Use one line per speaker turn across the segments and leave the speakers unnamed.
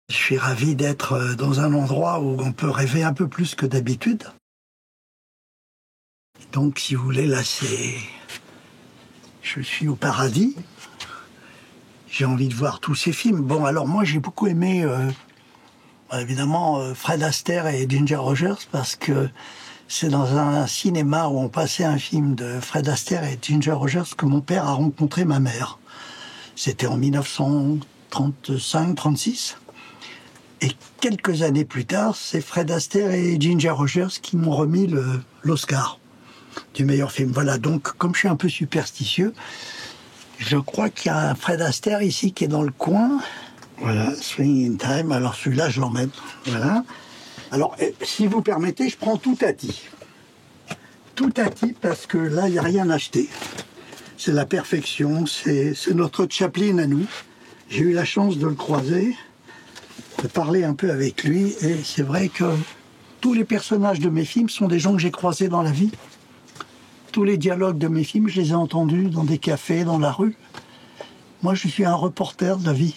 Je suis ravi d'être dans un endroit où on peut rêver un peu plus que d'habitude. Donc, si vous voulez, là, je suis au paradis. J'ai envie de voir tous ces films. Bon, alors moi, j'ai beaucoup aimé, évidemment, Fred Astaire et Ginger Rogers, parce que c'est dans un cinéma où on passait un film de Fred Astaire et Ginger Rogers que mon père a rencontré ma mère. C'était en 1935-36. Et quelques années plus tard, c'est Fred Astaire et Ginger Rogers qui m'ont remis l'Oscar du meilleur film. Voilà, donc comme je suis un peu superstitieux, je crois qu'il y a un Fred Astaire ici qui est dans le coin. Voilà, Swing in Time. Alors celui-là, je l'emmène. Voilà. Alors, si vous permettez, je prends tout Tati. Tout Tati parce que là, il n'y a rien à acheter. C'est la perfection, c'est notre Chaplin à nous. J'ai eu la chance de le croiser, de parler un peu avec lui, et c'est vrai que tous les personnages de mes films sont des gens que j'ai croisés dans la vie. Tous les dialogues de mes films, je les ai entendus dans des cafés, dans la rue. Moi, je suis un reporter de la vie.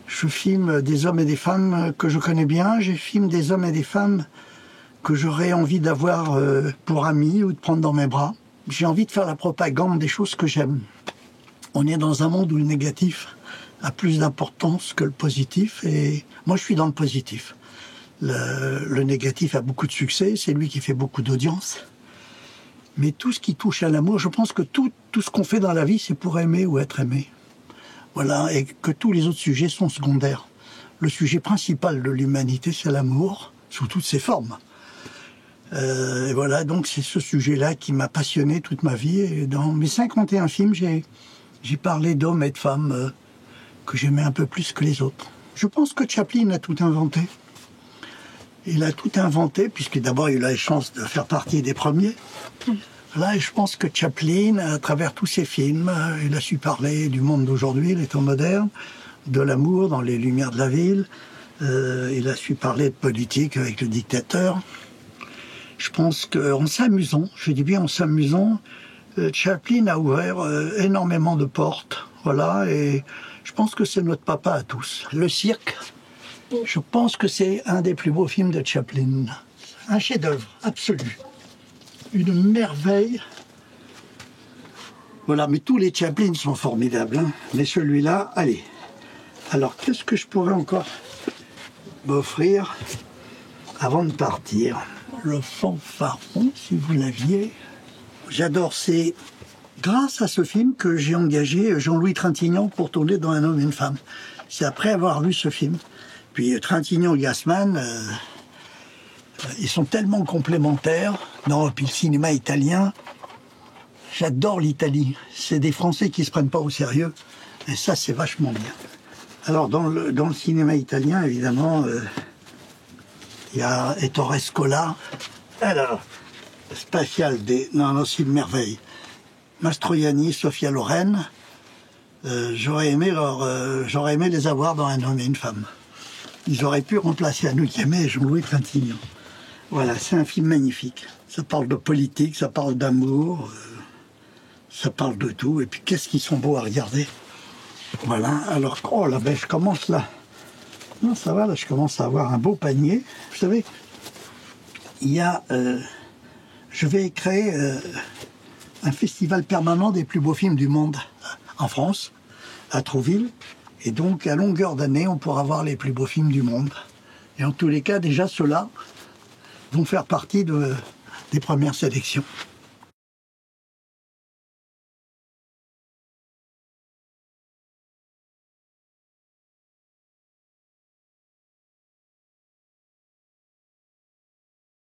Je filme des hommes et des femmes que je connais bien, je filme des hommes et des femmes que j'aurais envie d'avoir pour amis ou de prendre dans mes bras. J'ai envie de faire la propagande des choses que j'aime. On est dans un monde où le négatif a plus d'importance que le positif, et moi je suis dans le positif. Le négatif a beaucoup de succès, c'est lui qui fait beaucoup d'audience. Mais tout ce qui touche à l'amour, je pense que tout ce qu'on fait dans la vie, c'est pour aimer ou être aimé. Voilà, et que tous les autres sujets sont secondaires. Le sujet principal de l'humanité, c'est l'amour, sous toutes ses formes. Et voilà, donc c'est ce sujet-là qui m'a passionné toute ma vie. Et dans mes 51 films, j'ai parlé d'hommes et de femmes que j'aimais un peu plus que les autres. Je pense que Chaplin a tout inventé. Il a tout inventé, puisque d'abord il a eu la chance de faire partie des premiers. Là, je pense que Chaplin, à travers tous ses films, il a su parler du monde d'aujourd'hui, les temps modernes, de l'amour dans les lumières de la ville. Il a su parler de politique avec le dictateur. Je pense qu'en s'amusant, je dis bien en s'amusant, Chaplin a ouvert énormément de portes. Voilà, et je pense que c'est notre papa à tous. Le cirque, je pense que c'est un des plus beaux films de Chaplin. Un chef-d'œuvre absolu. Une merveille. Voilà, mais tous les Chaplin sont formidables, hein. Mais celui-là, allez. Alors, qu'est-ce que je pourrais encore m'offrir avant de partir? Le fanfaron, si vous l'aviez. J'adore, c'est grâce à ce film que j'ai engagé Jean-Louis Trintignant pour tourner dans Un homme et une femme. C'est après avoir vu ce film. Puis Trintignant et Gassman, ils sont tellement complémentaires. Non, puis le cinéma italien, j'adore l'Italie. C'est des Français qui se prennent pas au sérieux. Et ça, c'est vachement bien. Alors, dans le cinéma italien, évidemment, il y a Ettore Scola. Alors, Spatial non, c'est une merveille. Mastroianni, Sophia Loren. J'aurais aimé les avoir dans Un homme et une femme. Ils auraient pu remplacer Anouk Aimée et Jean-Louis Trintignant. Voilà, c'est un film magnifique. Ça parle de politique, ça parle d'amour, ça parle de tout. Et puis, qu'est-ce qu'ils sont beaux à regarder. Voilà, alors, oh là, ben, je commence là. Non, ça va, là, je commence à avoir un beau panier. Vous savez, il y a... je vais créer un festival permanent des plus beaux films du monde en France, à Trouville. Et donc, à longueur d'année, on pourra voir les plus beaux films du monde. Et en tous les cas, déjà, ceux-là vont faire partie des premières sélections.